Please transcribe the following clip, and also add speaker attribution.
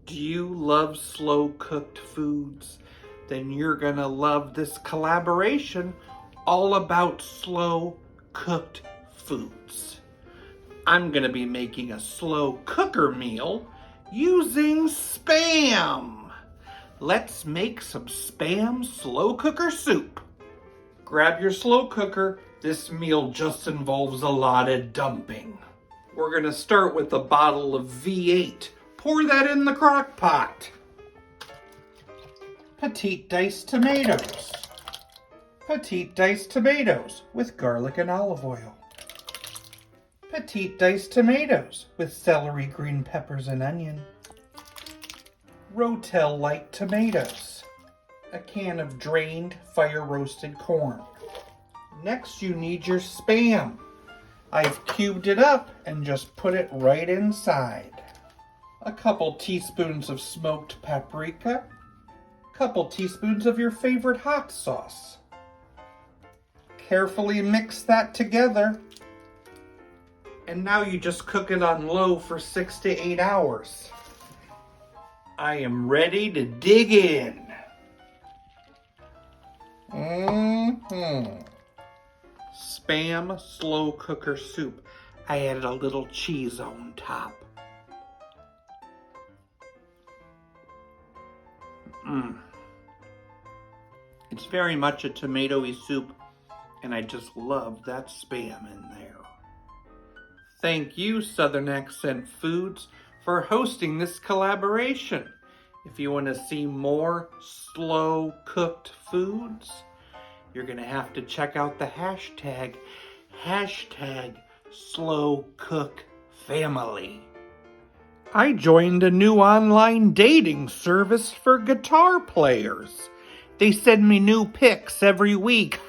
Speaker 1: Do you love slow cooked foods? Then you're gonna love this collaboration all about slow cooked foods. I'm gonna be making a slow cooker meal using Spam. Let's make some Spam slow cooker soup. Grab your slow cooker. This meal just involves a lot of dumping. We're gonna start with a bottle of V8. Pour that in the crock pot. Petite diced tomatoes. Petite diced tomatoes with garlic and olive oil. Petite diced tomatoes with celery, green peppers, and onion. Rotel light tomatoes. A can of drained, fire-roasted corn. Next, you need your Spam. I've cubed it up and just put it right inside. A couple teaspoons of smoked paprika. A couple teaspoons of your favorite hot sauce. Carefully mix that together. And now you just cook it on low for 6 to 8 hours. I am ready to dig in. Spam slow cooker soup. I added a little cheese on top. It's very much a tomatoey soup, and I just love that Spam in there. Thank you, Southern Accent Foods, for hosting this collaboration. If you want to see more slow cooked foods, you're going to have to check out the hashtag #SlowCookFamily. I joined a new online dating service for guitar players. They send me new pics every week.